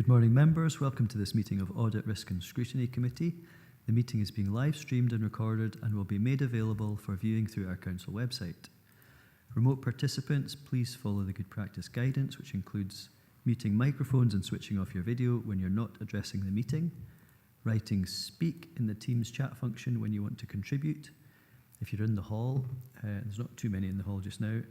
Good morning, members. Welcome to this meeting of Audit, Risk and Scrutiny Committee. The meeting is being live streamed and recorded and will be made available for viewing through our council website. Remote participants, please follow the good practice guidance, which includes muting microphones and switching off your video when you're not addressing the meeting, writing speak in the Teams chat function when you want to contribute. If you're in the hall, there's not too many in the hall just now,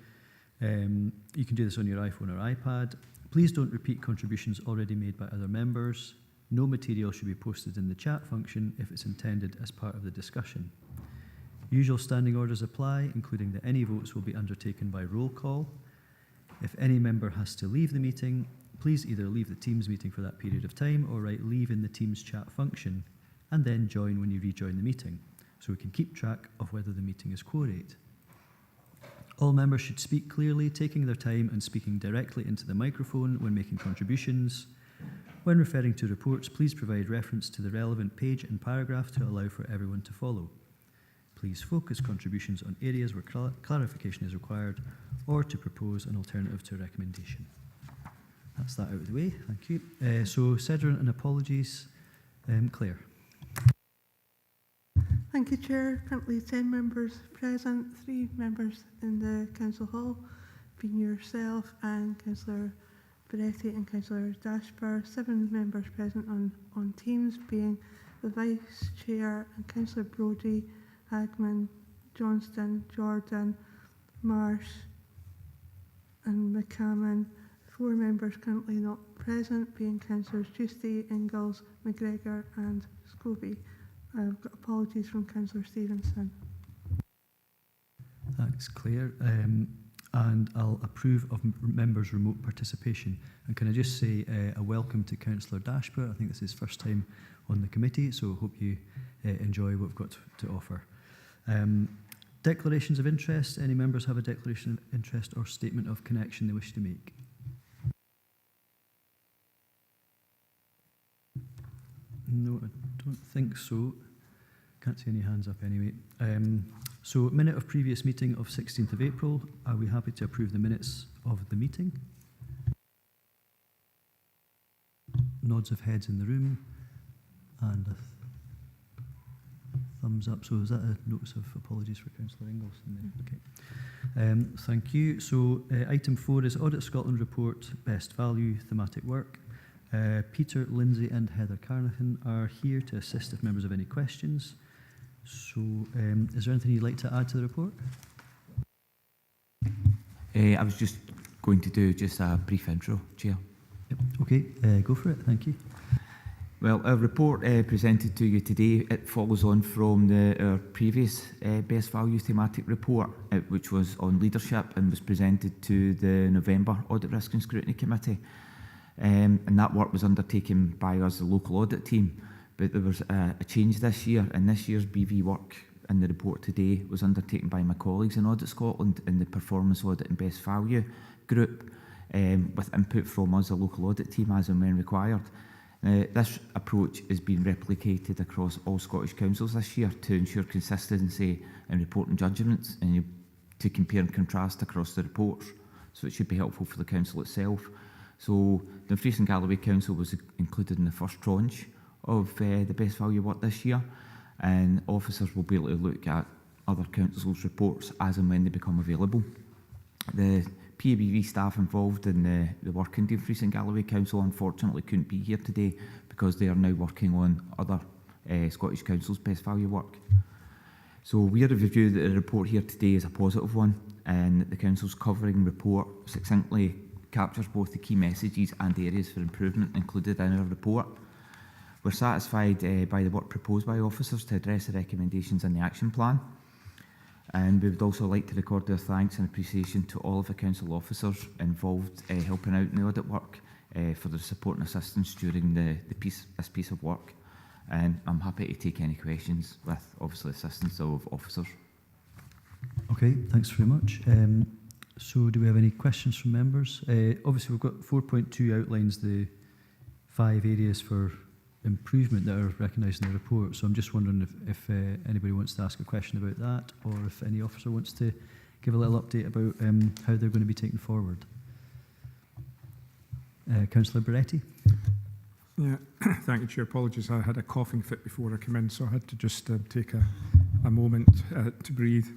you can do this on your iPhone or iPad. Please don't repeat contributions already made by other members. No material should be posted in the chat function if it's intended as part of the discussion. Usual standing orders apply, including that any votes will be undertaken by roll call. If any member has to leave the meeting, please either leave the Teams meeting for that period of time or write leave in the Teams chat function and then join when you rejoin the meeting, so we can keep track of whether the meeting is quorate. All members should speak clearly, taking their time and speaking directly into the microphone when making contributions. When referring to reports, please provide reference to the relevant page and paragraph to allow for everyone to follow. Please focus contributions on areas where clarification is required or to propose an alternative to a recommendation. That's that out of the way, thank you. So, Cedrin and apologies. Claire. Thank you, Chair. Currently 10 members present, 3 members in the Council Hall, being yourself and Councillor Beretti and Councillor Dashper. 7 members present on Teams, being the Vice Chair and Councillor Brodie, Hagman, Johnston, Jordan, Marsh and McCammon. 4 members currently not present, being Councillors Giusti, Ingalls, McGregor and Scobie. I've got apologies from Councillor Stevenson. Thanks, Claire. And I'll approve of members' remote participation. And can I just say a welcome to Councillor Dashper. I think this is his first time on the committee, so I hope you enjoy what we've got to offer. Declarations of interest. Any members have a declaration of interest or statement of connection they wish to make? No, I don't think so. Can't see any hands up anyway. So, minute of previous meeting of 16th of April. Are we happy to approve the minutes of the meeting? Nods of heads in the room. And a thumbs up. So, is that a notice of apologies for Councillor Ingalls? Okay. Thank you. So, item 4 is Audit Scotland Report, Best Value, Thematic Work. Peter, Lindsay and Heather Carnathan are here to assist if members have any questions. So, is there anything you'd like to add to the report? I was just going to do just a brief intro, Chair. Yep. Okay, go for it. Thank you. Well, our report presented to you today, it follows on from our previous Best Value thematic report, which was on leadership and was presented to the November Audit, Risk and Scrutiny Committee. And that work was undertaken by us, the local audit team. But there was a change this year, and this year's BV work in the report today was undertaken by my colleagues in Audit Scotland in the Performance Audit and Best Value group, with input from us, the local audit team, as and when required. This approach is being replicated across all Scottish councils this year to ensure consistency in reporting judgments and to compare and contrast across the reports. So it should be helpful for the council itself. So Dumfries and Galloway Council was included in the first tranche of the Best Value work this year, and officers will be able to look at other councils' reports as and when they become available. The PABV staff involved in the work in Dumfries and Galloway Council unfortunately couldn't be here today because they are now working on other Scottish councils' Best Value work. So we are of the view that the report here today is a positive one, and that the council's covering report succinctly captures both the key messages and areas for improvement included in our report. We're satisfied by the work proposed by officers to address the recommendations in the action plan, and we would also like to record our thanks and appreciation to all of the council officers involved helping out in the audit work for their support and assistance during this piece of work, and I'm happy to take any questions with obviously assistance of officers. Okay, thanks very much. So do we have any questions from members? Obviously we've got 4.2 outlines the 5 areas for improvement that are recognised in the report, so I'm just wondering if anybody wants to ask a question about that, or if any officer wants to give a little update about how they're going to be taken forward. Councillor Beretti. Yeah, thank you, Chair. Apologies, I had a coughing fit before I came in, so I had to just take a moment to breathe.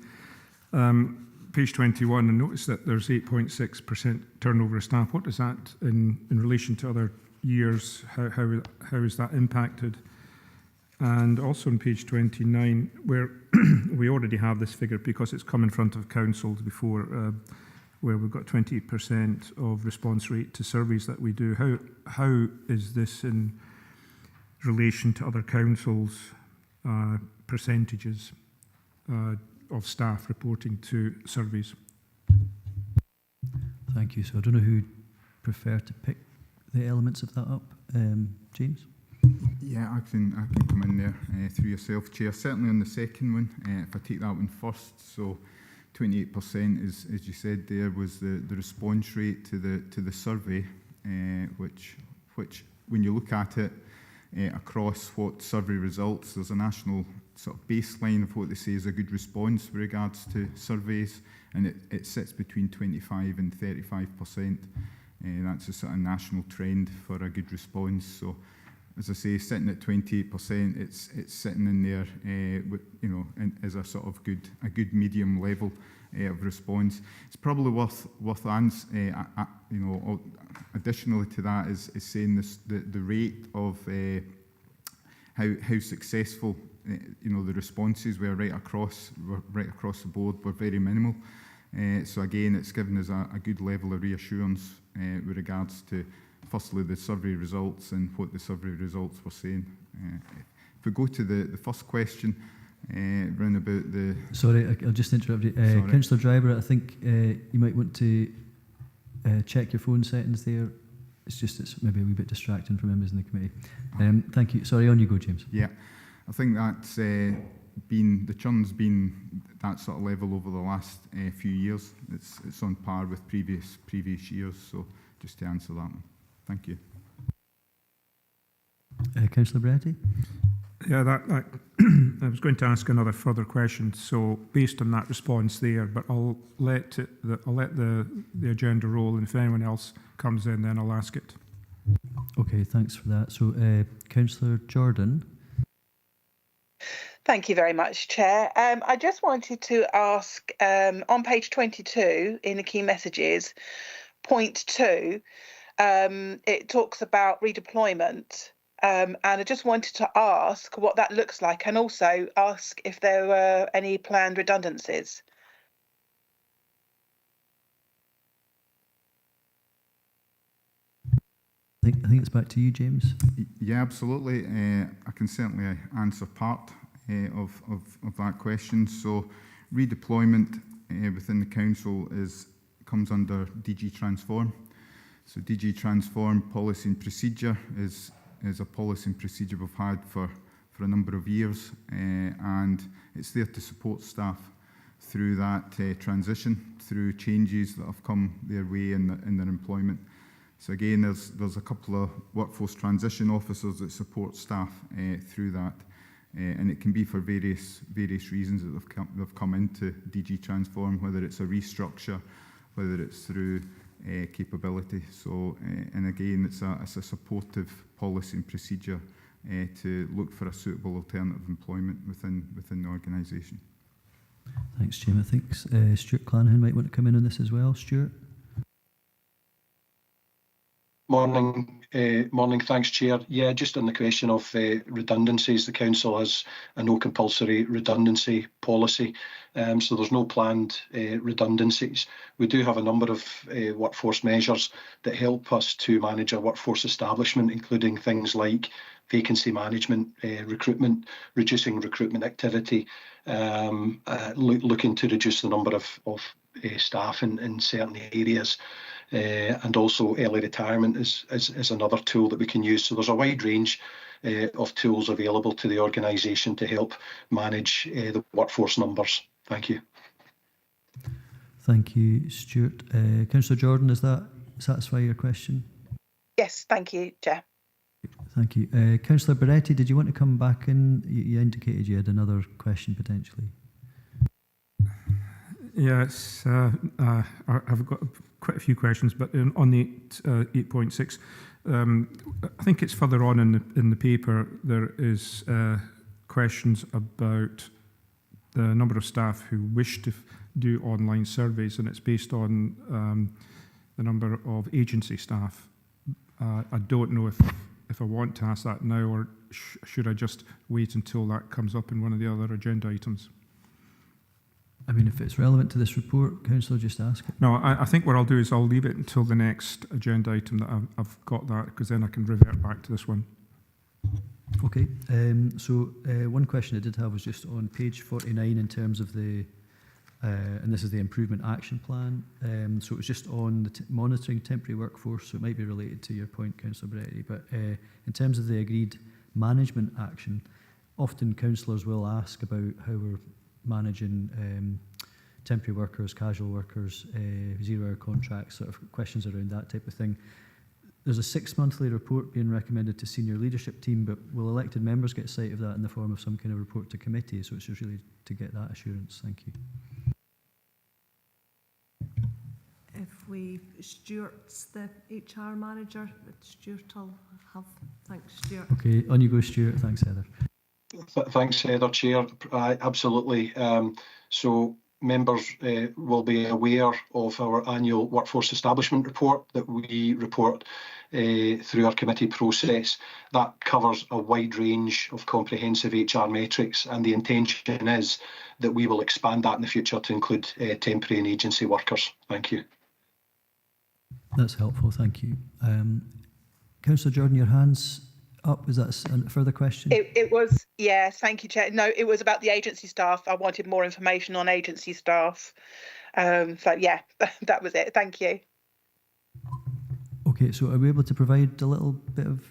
Page 21, I noticed that there's 8.6% turnover of staff. What is that in relation to other years? How is that impacted? And also on page 29, where we already have this figure because it's come in front of councils before, where we've got 28% of response rate to surveys that we do. How is this in relation to other councils' percentages of staff reporting to surveys? Thank you. So I don't know who'd prefer to pick the elements of that up. James? Yeah, I can come in there through yourself, Chair. Certainly on the second one, if I take that one first, so 28% is, as you said there, was the response rate to the survey, which when you look at it across what survey results, there's a national sort of baseline of what they say is a good response with regards to surveys, and it sits between 25 and 35%. That's a sort of national trend for a good response. So, as I say, sitting at 28%, it's sitting in there, as a sort of a good medium level of response. It's probably worth additionally to that is saying this, the rate of how successful the responses were right across the board were very minimal. So again, it's given us a good level of reassurance with regards to, firstly, the survey results and what the survey results were saying. If we go to the first question, round about the... Sorry, I'll just interrupt you. Councillor Driver, I think you might want to check your phone settings there. It's maybe a wee bit distracting for members in the committee. Thank you. Sorry, on you go, James. Yeah, I think that's the churn's been that sort of level over the last few years. It's on par with previous years. So just to answer that one. Thank you. Councillor Bretty? Yeah, I was going to ask another further question. So based on that response there, but I'll let the agenda roll, and if anyone else comes in, then I'll ask it. Okay, thanks for that. So, Councillor Jordan. Thank you very much, Chair. I just wanted to ask, on page 22 in the key messages, point 2, it talks about redeployment. And I just wanted to ask what that looks like, and also ask if there were any planned redundancies. I think it's back to you, James. Yeah, absolutely. I can certainly answer part of that question. So redeployment within the council comes under DG Transform. So DG Transform policy and procedure is a policy and procedure we've had for a number of years, and it's there to support staff through that transition, through changes that have come their way in their employment. So again, there's a couple of workforce transition officers that support staff through that, and it can be for various reasons that they've come into DG Transform, whether it's a restructure, whether it's through capability. So, and again, it's a supportive policy and procedure to look for a suitable alternative employment within the organisation. Thanks, Jim. I think Stuart Clanahan might want to come in on this as well. Stuart? Morning. Thanks, Chair. Yeah, just on the question of redundancies, the Council has a no compulsory redundancy policy, so there's no planned redundancies. We do have a number of workforce measures that help us to manage our workforce establishment, including things like vacancy management, recruitment, reducing recruitment activity, looking to reduce the number of staff in certain areas. And also early retirement is another tool that we can use. So there's a wide range of tools available to the organisation to help manage the workforce numbers. Thank you. Thank you, Stuart. Councillor Jordan, does that satisfy your question? Yes, thank you, Chair. Thank you. Councillor Beretti, did you want to come back in? You indicated you had another question potentially. Yes, I've got quite a few questions, but on the 8.6, I think it's further on in the paper. There is questions about the number of staff who wish to do online surveys, and it's based on the number of agency staff. I don't know if I want to ask that now, or should I just wait until that comes up in one of the other agenda items? I mean, if it's relevant to this report, Councillor, just ask it. No, I think what I'll do is I'll leave it until the next agenda item that I've got that, because then I can revert back to this one. Okay, so one question I did have was just on page 49 in terms of the, and this is the improvement action plan. So it was just on the monitoring temporary workforce, so it might be related to your point, Councillor Beretti, but in terms of the agreed management action, often councillors will ask about how we're managing temporary workers, casual workers, zero-hour contracts, sort of questions around that type of thing. There's a 6-monthly report being recommended to senior leadership team, but will elected members get sight of that in the form of some kind of report to committee? So it's just really to get that assurance. Thank you. If Stuart's the HR manager, Stuart will have. Thanks, Stuart. Okay, on you go, Stuart. Thanks, Heather. Thanks, Heather, Chair. Absolutely. So members will be aware of our annual workforce establishment report that we report through our committee process. That covers a wide range of comprehensive HR metrics, and the intention is that we will expand that in the future to include temporary and agency workers. Thank you. That's helpful, thank you. Councillor Jordan, your hand's up. Is that a further question? It was, yes, thank you, Chair. No, it was about the agency staff. I wanted more information on agency staff. So yeah, that was it. Thank you. Okay, so are we able to provide a little bit of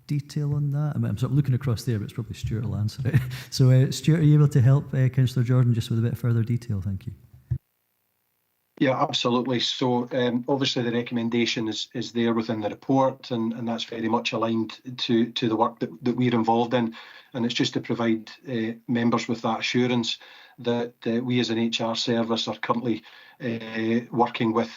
detail on that? I mean, I'm sort of looking across there, but it's probably Stuart will answer it. So Stuart, are you able to help Councillor Jordan just with a bit further detail? Thank you. Yeah, absolutely. So obviously the recommendation is there within the report, and that's very much aligned to the work that we're involved in. And it's just to provide members with that assurance that we as an HR service are currently working with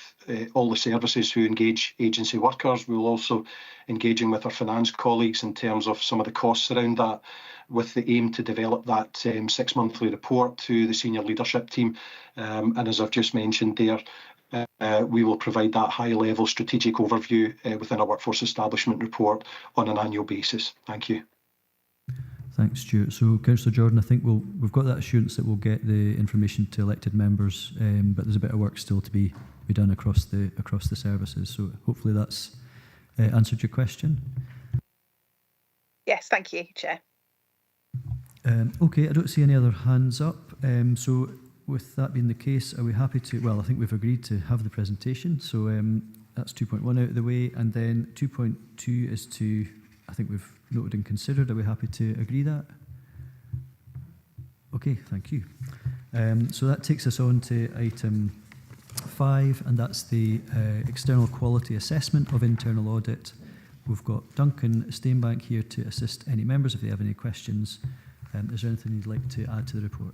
all the services who engage agency workers. We're also engaging with our finance colleagues in terms of some of the costs around that, with the aim to develop that 6-monthly report to the senior leadership team. And as I've just mentioned there, we will provide that high-level strategic overview within our workforce establishment report on an annual basis. Thank you. Thanks, Stuart. So, Councillor Jordan, I think we've got that assurance that we'll get the information to elected members, but there's a bit of work still to be done across the services. So, hopefully, that's answered your question. Yes, thank you, Chair. Okay, I don't see any other hands up. So, with that being the case, are we happy to? Well, I think we've agreed to have the presentation. So that's 2.1 out of the way, and then 2.2 is to, I think we've noted and considered. Are we happy to agree that? Okay, thank you. So that takes us on to item 5, and that's the external quality assessment of internal audit. We've got Duncan Steinbank here to assist any members if they have any questions. Is there anything you'd like to add to the report?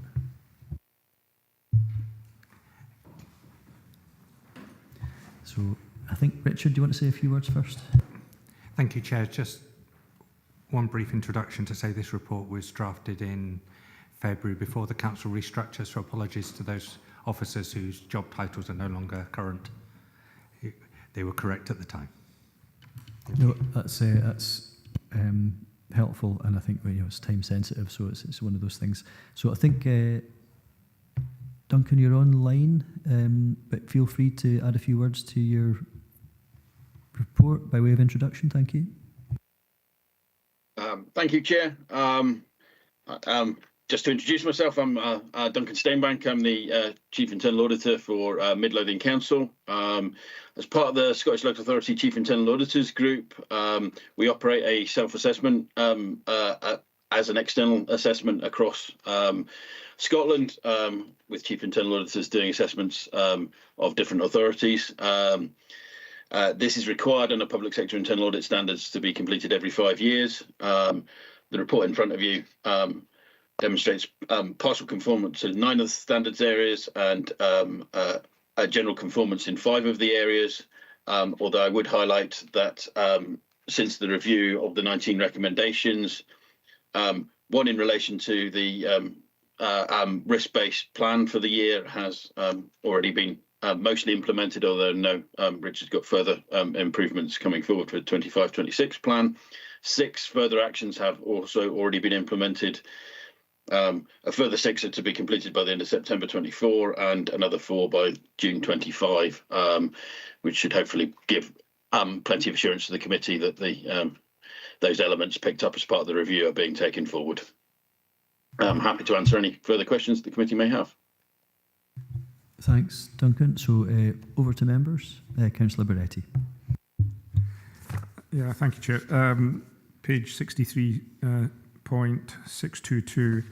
So I think, Richard, do you want to say a few words first? Thank you, Chair. Just one brief introduction to say this report was drafted in February before the council restructure, so apologies to those officers whose job titles are no longer current. They were correct at the time. No, that's helpful, and I think it's time sensitive, so it's one of those things. So I think Duncan, you're online, but feel free to add a few words to your report by way of introduction. Thank you. Thank you, Chair. Just to introduce myself, I'm Duncan Steinbank. I'm the Chief Internal Auditor for Mid Lothian Council. As part of the Scottish Local Authority Chief Internal Auditors Group, we operate a self-assessment as an external assessment across Scotland, with Chief Internal Auditors doing assessments of different authorities. This is required under public sector internal audit standards to be completed every 5 years. The report in front of you demonstrates partial conformance in 9 of the standards areas and a general conformance in 5 of the areas, although I would highlight that since the review of the 19 recommendations. One in relation to the risk-based plan for the year has already been mostly implemented, although no, Richard's got further improvements coming forward for the 25-26 plan. 6 further actions have also already been implemented. A further 6 are to be completed by the end of September 24 and another 4 by June 25, which should hopefully give plenty of assurance to the committee that those elements picked up as part of the review are being taken forward. I'm happy to answer any further questions the committee may have. Thanks, Duncan. So over to members. Councillor Beretti. Yeah, thank you, Chair. Page 63.622,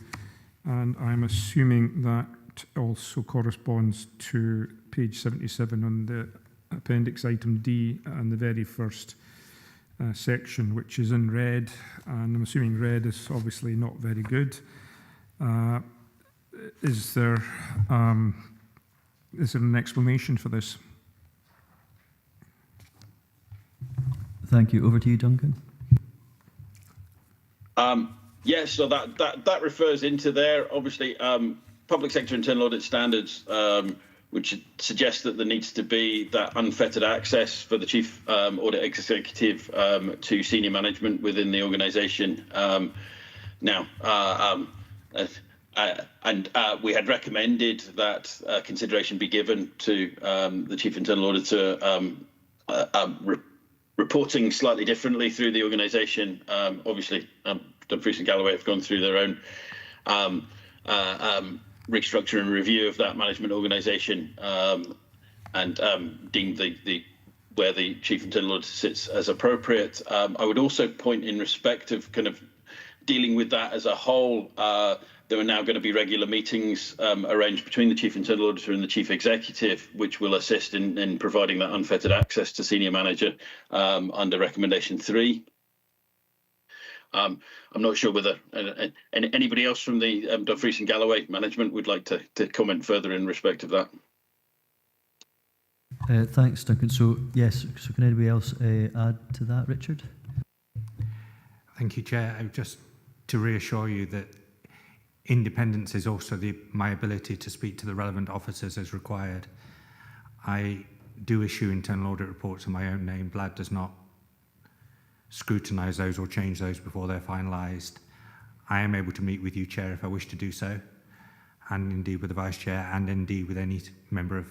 and I'm assuming that also corresponds to page 77 on the appendix item D and the very first section, which is in red, and I'm assuming red is obviously not very good. Is there an explanation for this? Thank you. Over to you, Duncan. Yes, so that refers into there. Obviously, public sector internal audit standards, which suggests that there needs to be that unfettered access for the chief audit executive to senior management within the organisation. We had recommended that consideration be given to the chief internal auditor reporting slightly differently through the organisation. Obviously, Dumfries and Galloway have gone through their own restructure and review of that management organisation and deemed where the chief internal auditor sits as appropriate. I would also point in respect of kind of dealing with that as a whole. There are now going to be regular meetings arranged between the chief internal auditor and the chief executive, which will assist in providing that unfettered access to senior manager under recommendation 3. I'm not sure whether anybody else from the Dumfries and Galloway management would like to comment further in respect of that. Thanks, Duncan. So yes, so can anybody else add to that, Richard? Thank you, Chair. Just to reassure you that independence is also my ability to speak to the relevant officers as required. I do issue internal audit reports in my own name. BLAD does not scrutinise those or change those before they're finalised. I am able to meet with you, Chair, if I wish to do so, and indeed with the Vice Chair, and indeed with any member of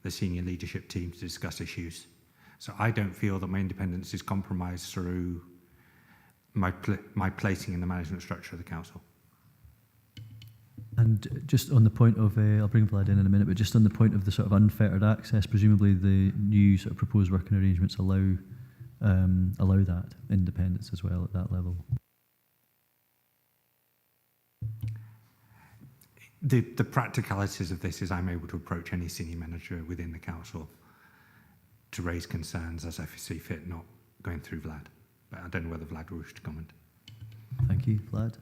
the senior leadership team to discuss issues. So I don't feel that my independence is compromised through my placing in the management structure of the council. And just on the point of, I'll bring Vlad in a minute, but just on the point of the sort of unfettered access, presumably the new sort of proposed working arrangements allow that independence as well at that level. The practicalities of this is I'm able to approach any senior manager within the council to raise concerns as I see fit, not going through Vlad. But I don't know whether Vlad will wish to comment. Thank you, Vlad.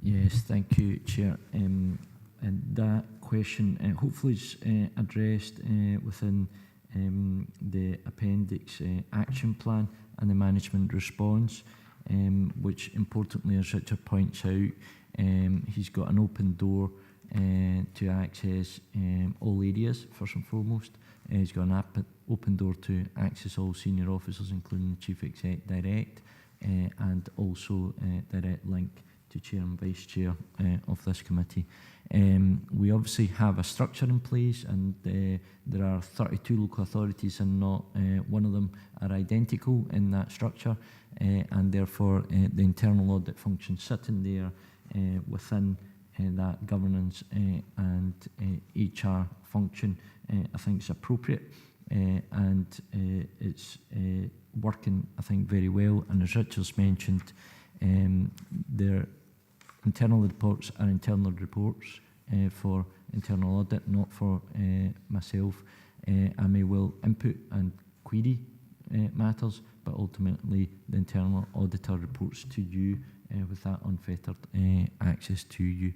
Yes, thank you, Chair. And that question hopefully is addressed within the appendix action plan and the management response, which importantly, as Richard points out, he's got an open door to access all areas, first and foremost. He's got an open door to access all senior officers, including the Chief Exec direct, and also direct link to Chair and Vice Chair of this committee. We obviously have a structure in place, and there are 32 local authorities, and not one of them are identical in that structure, and therefore the internal audit function sitting there within that governance and HR function, I think is appropriate, and it's working, I think, very well. And as Richard's mentioned, their internal reports are internal reports for internal audit, not for myself. I may well input and query matters, but ultimately the internal auditor reports to you with that unfettered access to you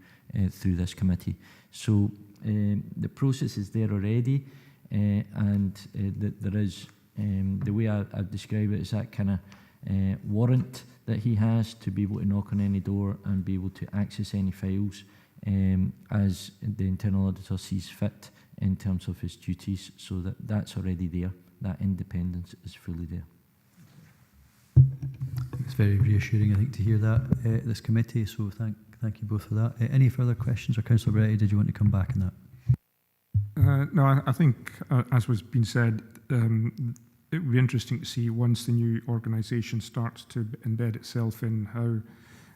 through this committee. So the process is there already, and there is The way I describe it is that kind of warrant that he has to be able to knock on any door and be able to access any files as the internal auditor sees fit in terms of his duties. So that's already there. That independence is fully there. It's very reassuring, I think, to hear that this committee. So thank you both for that. Any further questions, or Councillor Beretti, did you want to come back on that? No, I think, as was being said, it would be interesting to see once the new organisation starts to embed itself in how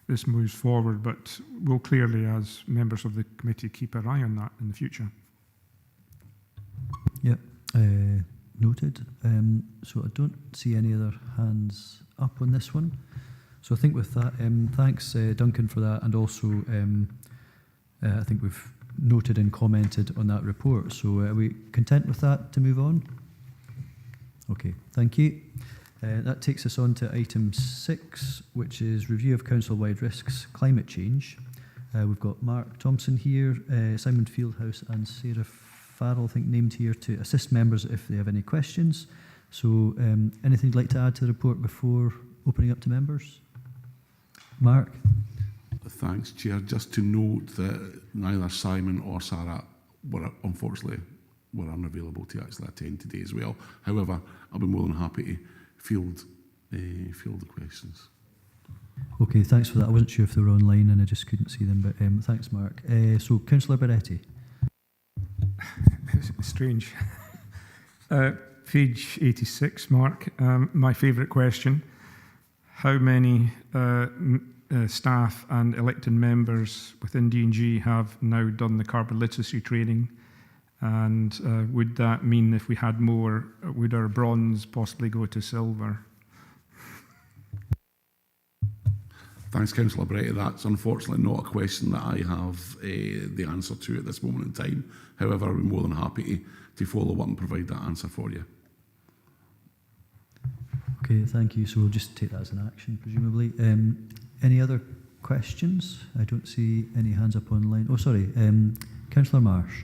this moves forward. But we'll clearly, as members of the committee, keep an eye on that in the future. Yep, noted. So I don't see any other hands up on this one. So I think with that, thanks Duncan for that, and also I think we've noted and commented on that report. So are we content with that to move on? Okay, thank you. That takes us on to item 6, which is review of council-wide risks, climate change. We've got Mark Thompson here, Simon Fieldhouse and Sarah Farrell, I think, named here to assist members if they have any questions. So anything you'd like to add to the report before opening up to members? Mark? Thanks, Chair. Just to note that neither Simon or Sarah were unavailable to actually attend today as well. However, I'll be more than happy to field the questions. Okay, thanks for that. I wasn't sure if they were online and I just couldn't see them, but thanks, Mark. So, Councillor Beretti. Strange. Page 86, Mark. My favourite question. How many staff and elected members within D&G have now done the carbon literacy training? And would that mean if we had more, would our bronze possibly go to silver? Thanks, Councillor Beretti. That's unfortunately not a question that I have the answer to at this moment in time. However, I'd be more than happy to follow up and provide that answer for you. Okay, thank you. So we'll just take that as an action, presumably. Any other questions? I don't see any hands up online. Oh, sorry. Councillor Marsh.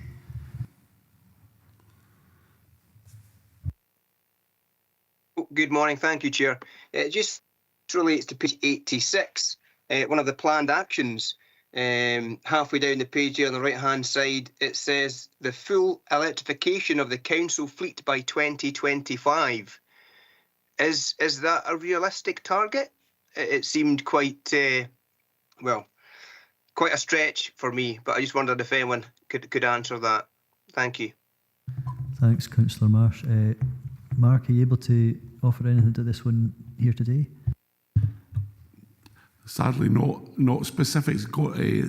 Good morning. Thank you, Chair. It just relates to page 86, one of the planned actions. Halfway down the page here on the right-hand side, it says the full electrification of the council fleet by 2025. Is that a realistic target? It seemed quite, quite a stretch for me, but I just wondered if anyone could answer that. Thank you. Thanks, Councillor Marsh. Mark, are you able to offer anything to this one here today? Sadly, not specifics.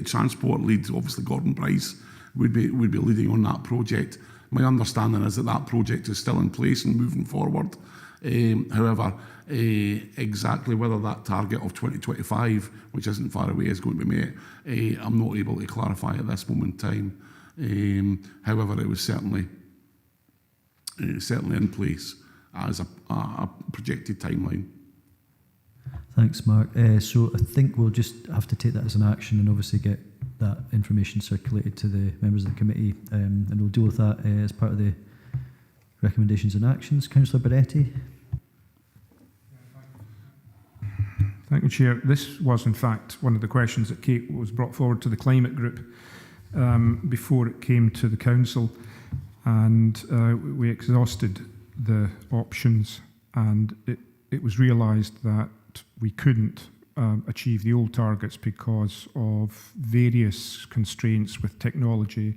Transport lead, obviously Gordon Bryce, would be leading on that project. My understanding is that project is still in place and moving forward. However, exactly whether that target of 2025, which isn't far away, is going to be met, I'm not able to clarify at this moment in time. However, it was certainly in place as a projected timeline. Thanks, Mark. So I think we'll just have to take that as an action and obviously get that information circulated to the members of the committee, and we'll deal with that as part of the recommendations and actions. Councillor Beretti. Thank you, Chair. This was, in fact, one of the questions that was brought forward to the climate group before it came to the council, and we exhausted the options, and it was realised that we couldn't achieve the old targets because of various constraints with technology,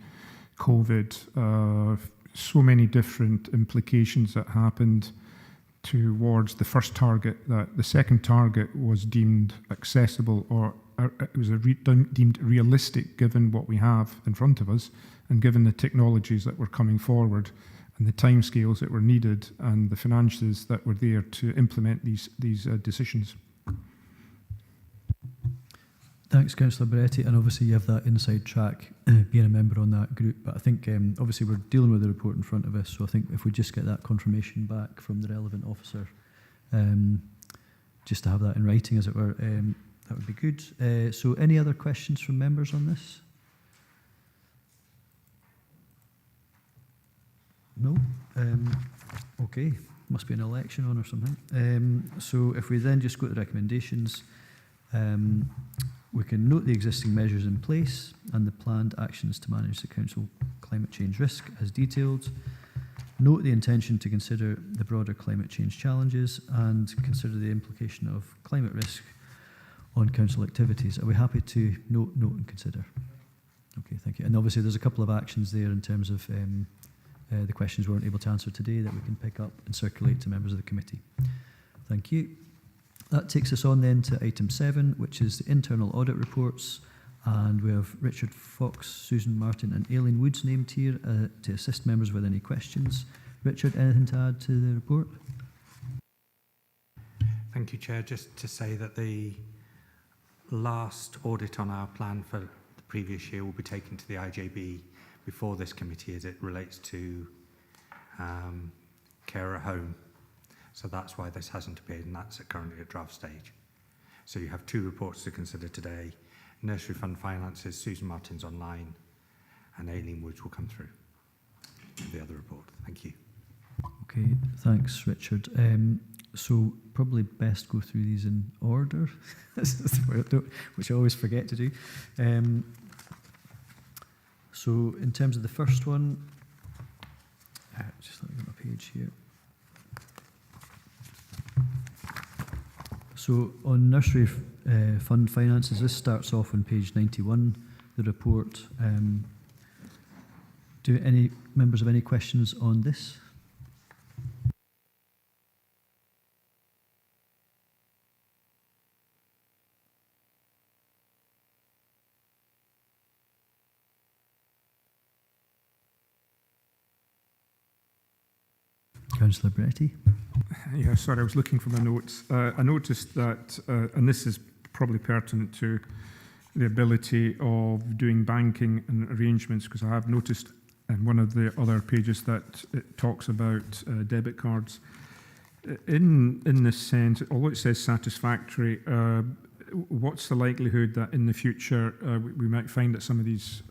COVID, so many different implications that happened towards the first target, that the second target was deemed accessible, or it was deemed realistic given what we have in front of us and given the technologies that were coming forward and the timescales that were needed and the finances that were there to implement these decisions. Thanks, Councillor Beretti, and obviously you have that inside track being a member on that group, but I think obviously we're dealing with the report in front of us, so I think if we just get that confirmation back from the relevant officer, just to have that in writing, as it were, that would be good. So any other questions from members on this? No? Okay. Must be an election on or something. So if we then just go to the recommendations, we can note the existing measures in place and the planned actions to manage the council climate change risk as detailed. Note the intention to consider the broader climate change challenges and consider the implication of climate risk on council activities. Are we happy to note and consider? Okay, thank you. And obviously there's a couple of actions there in terms of the questions we weren't able to answer today that we can pick up and circulate to members of the committee. Thank you. That takes us on then to item 7, which is the internal audit reports. And we have Richard Fox, Susan Martin and Aileen Woods named here to assist members with any questions. Richard, anything to add to the report? Thank you, Chair. Just to say that the last audit on our plan for the previous year will be taken to the IJB before this committee as it relates to care at home. So that's why this hasn't appeared, and that's currently at draft stage. So you have 2 reports to consider today. Nursery Fund Finances, Susan Martin's online, and Aileen Woods will come through with the other report. Thank you. Okay, thanks, Richard. So probably best go through these in order, which I always forget to do. So in terms of the first one, just let me get my page here. So on nursery fund finances, this starts off on page 91, the report. Do any members have any questions on this? Councillor Bretty. Yeah, sorry, I was looking for my notes. I noticed that, and this is probably pertinent to the ability of doing banking and arrangements, because I have noticed in one of the other pages that it talks about debit cards. In this sense, although it says satisfactory, what's the likelihood that in the future we might find that some of these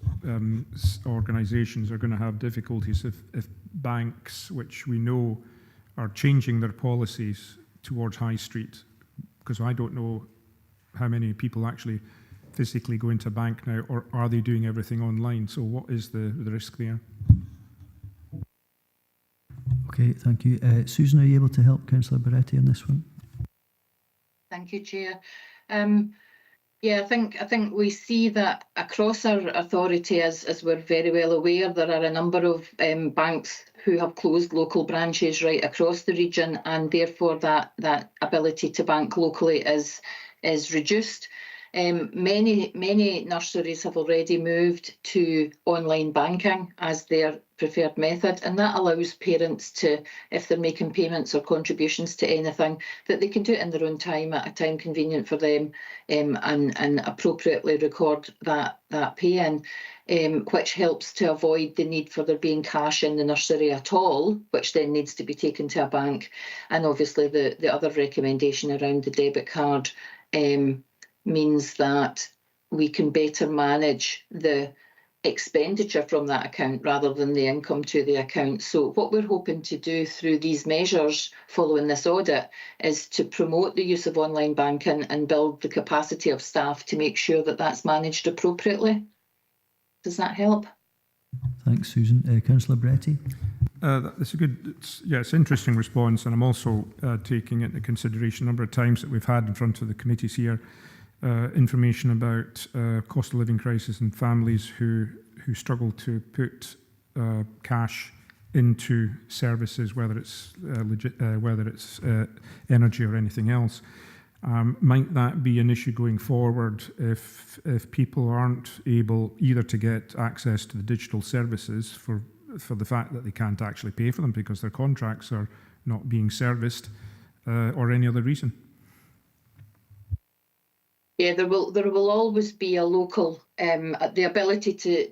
organisations are going to have difficulties if banks, which we know are changing their policies towards high street? Because I don't know how many people actually physically go into a bank now, or are they doing everything online? So what is the risk there? Okay, thank you. Susan, are you able to help Councillor Beretti on this one? Thank you, Chair. Yeah, I think we see that across our authority, as we're very well aware, there are a number of banks who have closed local branches right across the region, and therefore that ability to bank locally is reduced. Many nurseries have already moved to online banking as their preferred method, and that allows parents to, if they're making payments or contributions to anything, that they can do it in their own time at a time convenient for them, and appropriately record that pay-in, which helps to avoid the need for there being cash in the nursery at all, which then needs to be taken to a bank. And obviously the other recommendation around the debit card means that we can better manage the expenditure from that account rather than the income to the account. So what we're hoping to do through these measures following this audit is to promote the use of online banking and build the capacity of staff to make sure that that's managed appropriately. Does that help? Thanks, Susan. Councillor Bretty. That's a good, it's an interesting response, and I'm also taking into consideration a number of times that we've had in front of the committees here information about cost of living crisis and families who struggle to put cash into services, whether it's energy or anything else. Might that be an issue going forward if people aren't able either to get access to the digital services for the fact that they can't actually pay for them because their contracts are not being serviced, or any other reason? Yeah, there will always be a local the ability to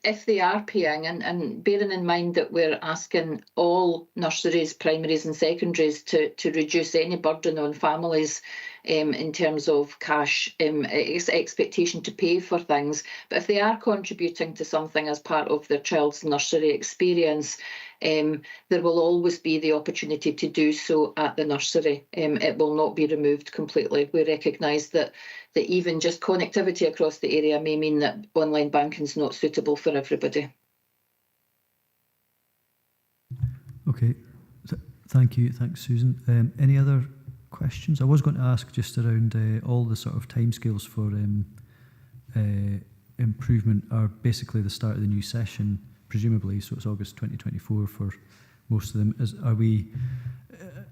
if they are paying, and bearing in mind that we're asking all nurseries, primaries and secondaries to reduce any burden on families in terms of cash expectation to pay for things. But if they are contributing to something as part of their child's nursery experience, there will always be the opportunity to do so at the nursery. It will not be removed completely. We recognise that even just connectivity across the area may mean that online banking is not suitable for everybody. Okay, thank you. Thanks, Susan. Any other questions? I was going to ask just around all the sort of timescales for improvement are basically the start of the new session, presumably, so it's August 2024 for most of them.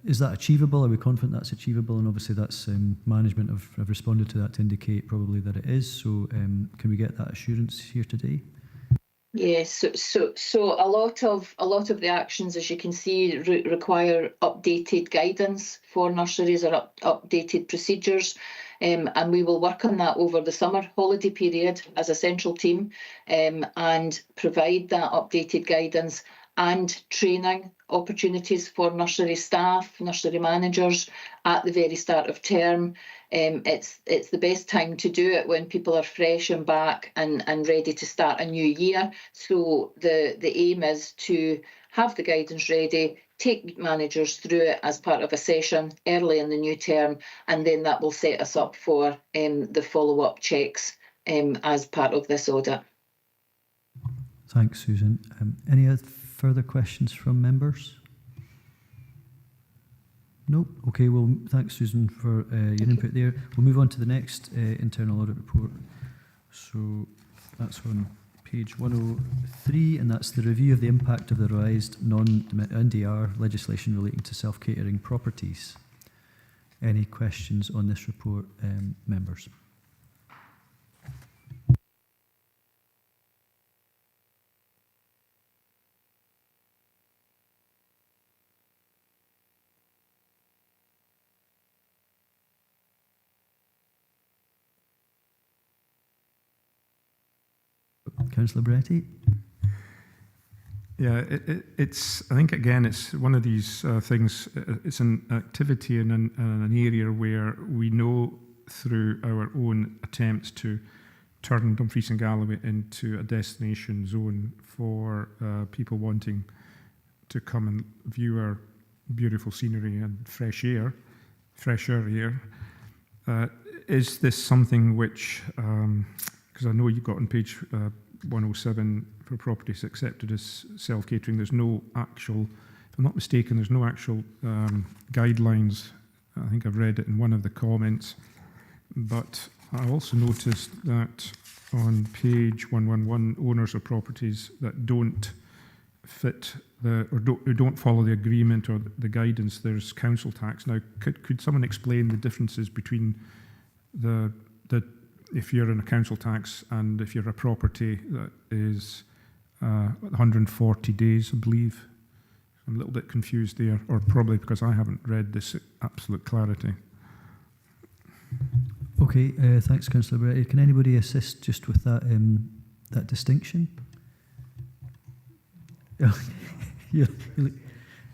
Is that achievable? Are we confident that's achievable? And obviously that's management have responded to that to indicate probably that it is. So can we get that assurance here today? Yes, so a lot of the actions, as you can see, require updated guidance for nurseries or updated procedures, and we will work on that over the summer holiday period as a central team, and provide that updated guidance and training opportunities for nursery staff, nursery managers at the very start of term. It's the best time to do it when people are fresh and back and ready to start a new year. So the aim is to have the guidance ready, take managers through it as part of a session early in the new term, and then that will set us up for the follow-up checks as part of this audit. Thanks, Susan. Any other further questions from members? Nope. Okay, well, thanks, Susan, for your input there. We'll move on to the next internal audit report. So that's on page 103, and that's the review of the impact of the revised non-NDR legislation relating to self-catering properties. Any questions on this report, members? Councillor Bretty? Yeah, it's. I think again, it's one of these things. It's an activity in an area where we know through our own attempts to turn Dumfries and Galloway into a destination zone for people wanting to come and view our beautiful scenery and fresher air. Is this something which, because I know you've got on page 107 for properties accepted as self-catering, there's no actual, if I'm not mistaken, there's no actual guidelines. I think I've read it in one of the comments, but I also noticed that on page 111, owners of properties that don't fit or don't follow the agreement or the guidance, there's council tax. Now, could someone explain the differences between the if you're in a council tax and if you're a property that is 140 days, I believe? I'm a little bit confused there, or probably because I haven't read this absolute clarity. Okay, thanks, Councillor Bretty. Can anybody assist just with that that distinction?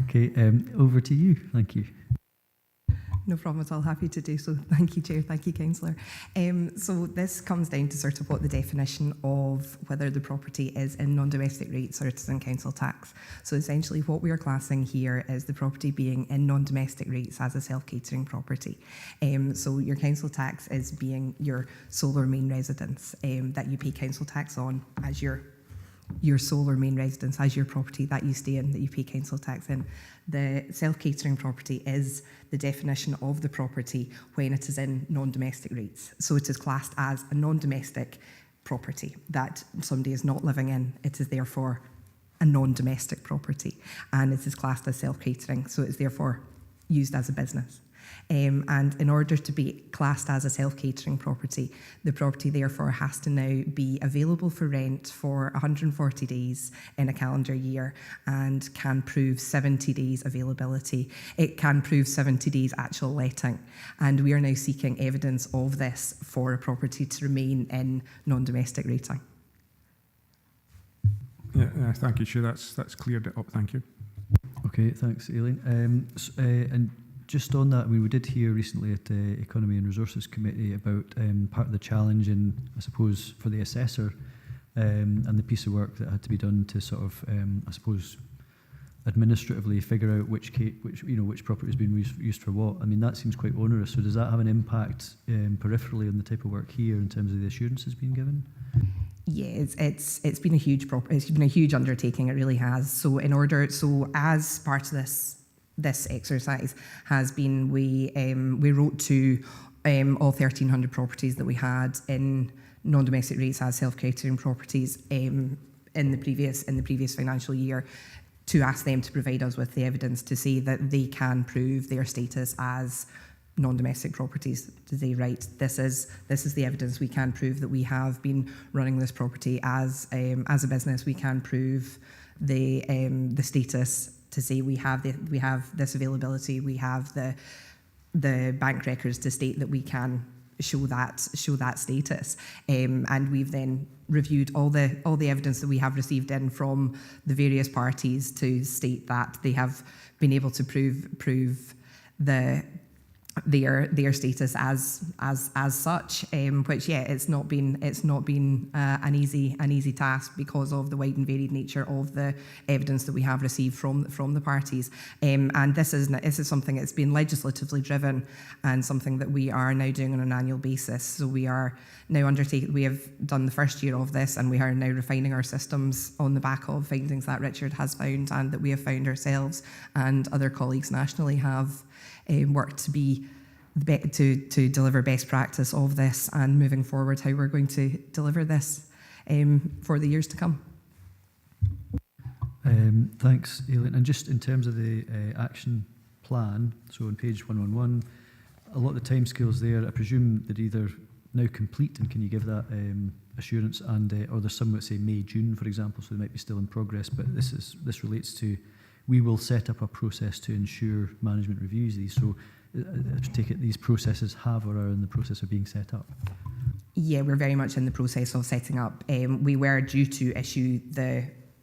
Okay, over to you. Thank you. No problem at all. Happy to do so. Thank you, Chair. Thank you, Councillor. So this comes down to sort of what the definition of whether the property is in non-domestic rates or it's in council tax. So essentially what we are classing here is the property being in non-domestic rates as a self-catering property. So your council tax is being your sole or main residence that you pay council tax on as your sole or main residence, as your property that you stay in, that you pay council tax in. The self-catering property is the definition of the property when it is in non-domestic rates. So it is classed as a non-domestic property that somebody is not living in. It is therefore a non-domestic property, and it is classed as self-catering, so it's therefore used as a business. And in order to be classed as a self-catering property, the property therefore has to now be available for rent for 140 days in a calendar year and can prove 70 days availability. It can prove 70 days actual letting. And we are now seeking evidence of this for a property to remain in non-domestic rating. Yeah, thank you, Chair. That's cleared it up. Thank you. Okay, thanks, Aileen. And just on that, we did hear recently at the Economy and Resources Committee about part of the challenge in, I suppose, for the assessor and the piece of work that had to be done to sort of, I suppose, administratively figure out which property has been used for what. I mean, that seems quite onerous. So does that have an impact peripherally on the type of work here in terms of the assurances being given? Yeah, it's been a huge it's been a huge undertaking. It really has. So as part of this exercise has been, we wrote to all 1,300 properties that we had in non-domestic rates as self-catering properties in the previous financial year, to ask them to provide us with the evidence to say that they can prove their status as non-domestic properties. To say, right, this is the evidence. We can prove that we have been running this property as a business. We can prove the status, to say we have this availability. We have the bank records to state that we can show that status. And we've then reviewed all the evidence that we have received in from the various parties to state that they have been able to prove their status as such, which it's not been an easy task because of the wide and varied nature of the evidence that we have received from the parties, and this is something that's been legislatively driven and something that we are now doing on an annual basis. So we are now we have done the first year of this, and we are now refining our systems on the back of findings that Richard has found and that we have found ourselves, and other colleagues nationally have worked to deliver best practice of this, and moving forward how we're going to deliver this for the years to come. Thanks, Aileen. And just in terms of the action plan, so on page 111, a lot of the timescales there, I presume they're either now complete, and can you give that assurance, and or there's some that say May, June, for example, so they might be still in progress, but this relates to, we will set up a process to ensure management reviews these. So I take it these processes have or are in the process of being set up? Yeah, we're very much in the process of setting up. We were due to issue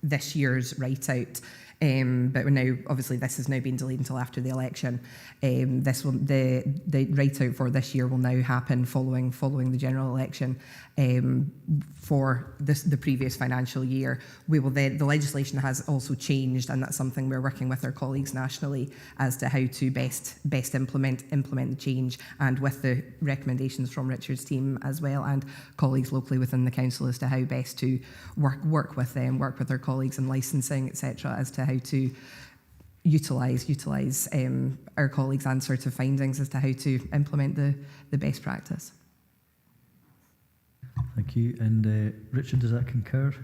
this year's write-out, but we're now, obviously this has now been delayed until after the election. The write-out for this year will now happen following the general election. For the previous financial year, the legislation has also changed, and that's something we're working with our colleagues nationally as to how to best implement the change, and with the recommendations from Richard's team as well, and colleagues locally within the council, as to how best to work with our colleagues in licensing, etc., as to how to utilise our colleagues' and sort of findings as to how to implement the best practice. Thank you. And Richard, does that concur?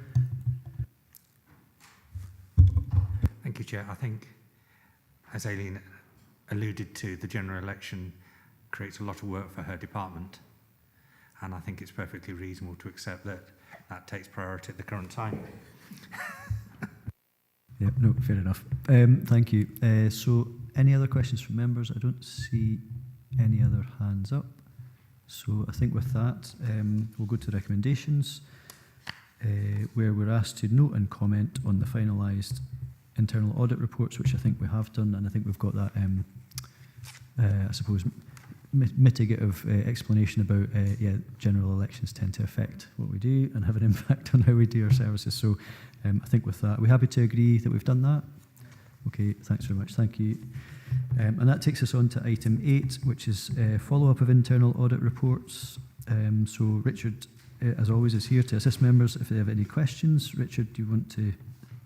Thank you, Chair. I think, as Aileen alluded to, the general election creates a lot of work for her department, and I think it's perfectly reasonable to accept that that takes priority at the current time. Yeah, no, fair enough. Thank you. So any other questions from members? I don't see any other hands up. So I think with that, we'll go to recommendations, where we're asked to note and comment on the finalised internal audit reports, which I think we have done, and I think we've got that, I suppose, mitigative explanation about, general elections tend to affect what we do and have an impact on how we do our services. So I think with that, are we happy to agree that we've done that? Okay, thanks very much. Thank you. And that takes us on to item 8, which is follow-up of internal audit reports. So Richard, as always, is here to assist members if they have any questions. Richard, do you want to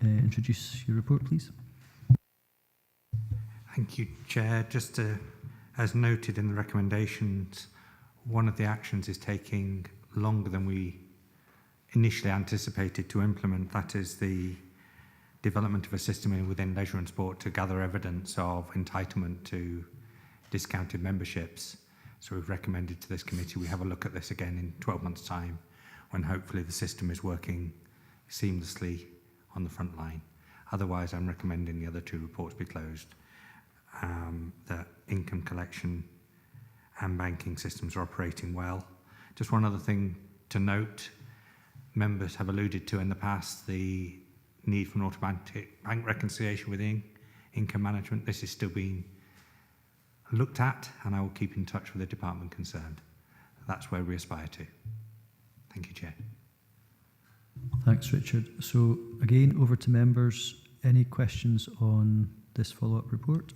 introduce your report, please? Thank you, Chair. Just as noted in the recommendations, one of the actions is taking longer than we initially anticipated to implement. That is the development of a system within leisure and sport to gather evidence of entitlement to discounted memberships. So we've recommended to this committee we have a look at this again in 12 months' time, when hopefully the system is working seamlessly on the front line. Otherwise, I'm recommending the other 2 reports be closed. The income collection and banking systems are operating well. Just one other thing to note, members have alluded to in the past the need for an automatic bank reconciliation within income management. This is still being looked at, and I will keep in touch with the department concerned. That's where we aspire to. Thank you, Chair. Thanks, Richard. So again, over to members. any questions on this follow-up report?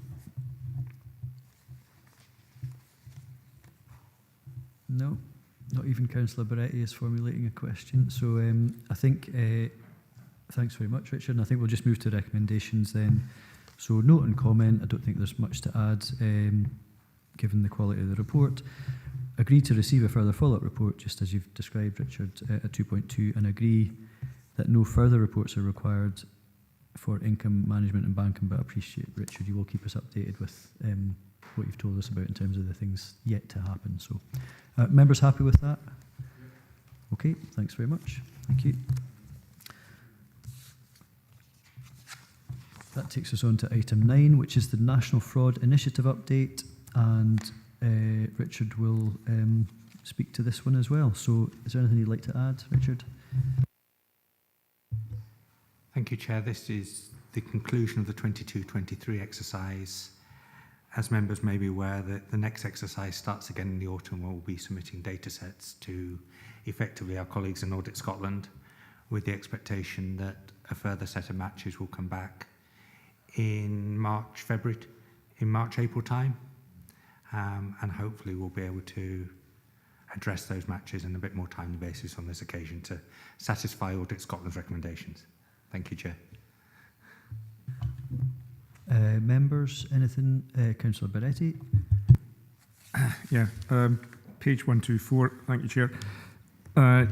No, not even Councillor Beretti is formulating a question. So I think, thanks very much, Richard. And I think we'll just move to recommendations then. So note and comment, I don't think there's much to add, given the quality of the report. Agree to receive a further follow-up report, just as you've described, Richard, at 2.2, and agree that no further reports are required for income management and banking, but I appreciate, Richard, you will keep us updated with what you've told us about in terms of the things yet to happen. So, members happy with that? Okay, thanks very much. Thank you. That takes us on to item 9, which is the National Fraud Initiative update, and Richard will speak to this one as well. So is there anything you'd like to add, Richard? Thank you, Chair. This is the conclusion of the 22-23 exercise. As members may be aware, that the next exercise starts again in the autumn, where we'll be submitting data sets to effectively our colleagues in Audit Scotland, with the expectation that a further set of matches will come back in March, April time. And hopefully we'll be able to address those matches on a bit more timely basis on this occasion to satisfy Audit Scotland's recommendations. Thank you, Chair. Members, anything? Councillor Beretti. Yeah, page 124. Thank you, Chair.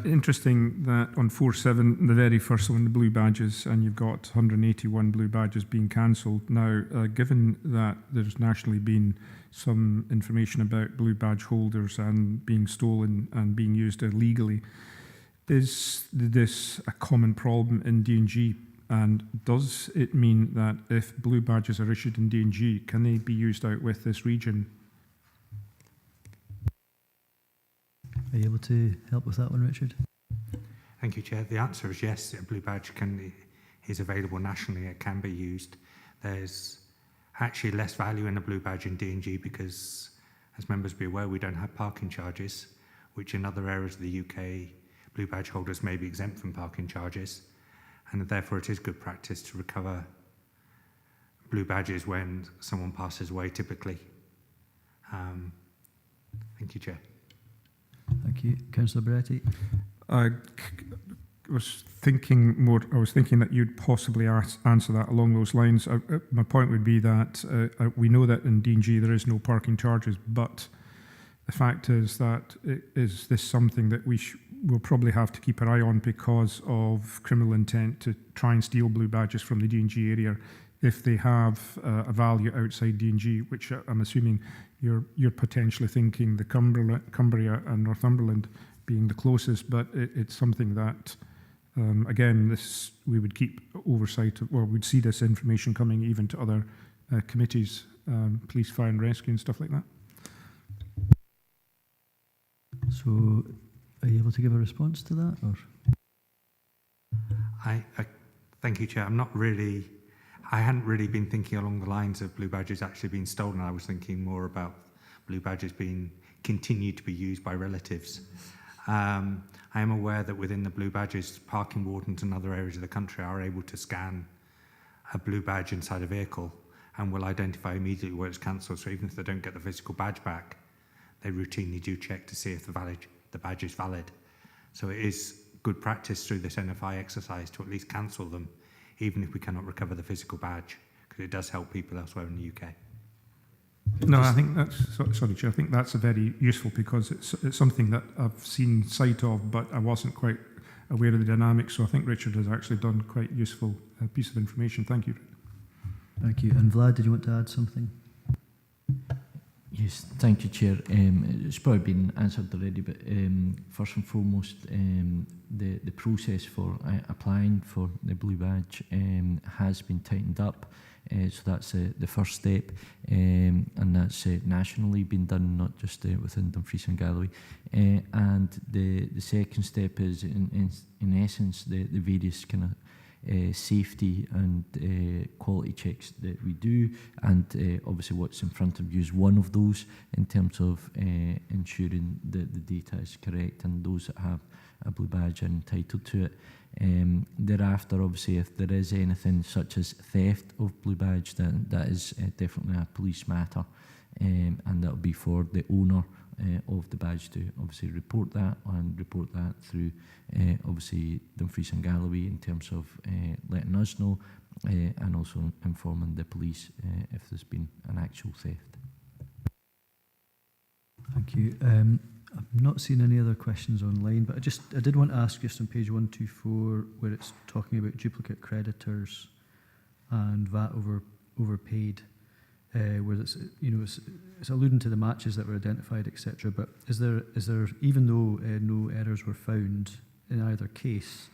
Interesting that on 4.7, the very first one, the blue badges, and you've got 181 blue badges being cancelled. Now, given that there's nationally been some information about blue badge holders and being stolen and being used illegally, is this a common problem in D&G? And does it mean that if blue badges are issued in D&G, can they be used out with this region? Are you able to help with that one, Richard? Thank you, Chair. The answer is yes. A blue badge is available nationally. It can be used. There's actually less value in a blue badge in D&G because, as members be aware, we don't have parking charges, which in other areas of the UK, blue badge holders may be exempt from parking charges. And therefore it is good practice to recover blue badges when someone passes away, typically. Thank you, Chair. Thank you. Councillor Beretti. I was thinking that you'd possibly answer that along those lines. My point would be that we know that in D&G there is no parking charges, but the fact is that is this something that we'll probably have to keep an eye on because of criminal intent to try and steal blue badges from the D&G area if they have a value outside D&G, which I'm assuming you're potentially thinking the Cumbria and Northumberland being the closest, but it's something that, again, we would keep oversight of, or we'd see this information coming even to other committees, police, fire and rescue and stuff like that. So, are you able to give a response to that? Or? Thank you, Chair. I hadn't really been thinking along the lines of blue badges actually being stolen. I was thinking more about blue badges being continued to be used by relatives. I am aware that within the blue badges, parking wardens in other areas of the country are able to scan a blue badge inside a vehicle and will identify immediately where it's cancelled. So even if they don't get the physical badge back, they routinely do check to see if the badge is valid. So it is good practice through this NFI exercise to at least cancel them, even if we cannot recover the physical badge, because it does help people elsewhere in the UK. No, I think that's, sorry, Chair, I think that's a very useful because it's something that I've seen sight of, but I wasn't quite aware of the dynamics. So I think Richard has actually done quite useful piece of information. Thank you. Thank you. And Vlad, did you want to add something? Yes, thank you, Chair. It's probably been answered already, but first and foremost, the process for applying for the blue badge has been tightened up. So that's the first step, and that's nationally been done, not just within Dumfries and Galloway. And the second step is, in essence, the various kind of safety and quality checks that we do, and obviously what's in front of you is one of those in terms of ensuring that the data is correct and those that have a blue badge are entitled to it. Thereafter, obviously, if there is anything such as theft of blue badge, then that is definitely a police matter, and that will be for the owner of the badge to obviously report that through obviously Dumfries and Galloway in terms of letting us know and also informing the police if there's been an actual theft. Thank you. I've not seen any other questions online, but I did want to ask just on page 124 where it's talking about duplicate creditors and VAT overpaid. Where it's it's alluding to the matches that were identified, etc. But is there even though no errors were found in either case,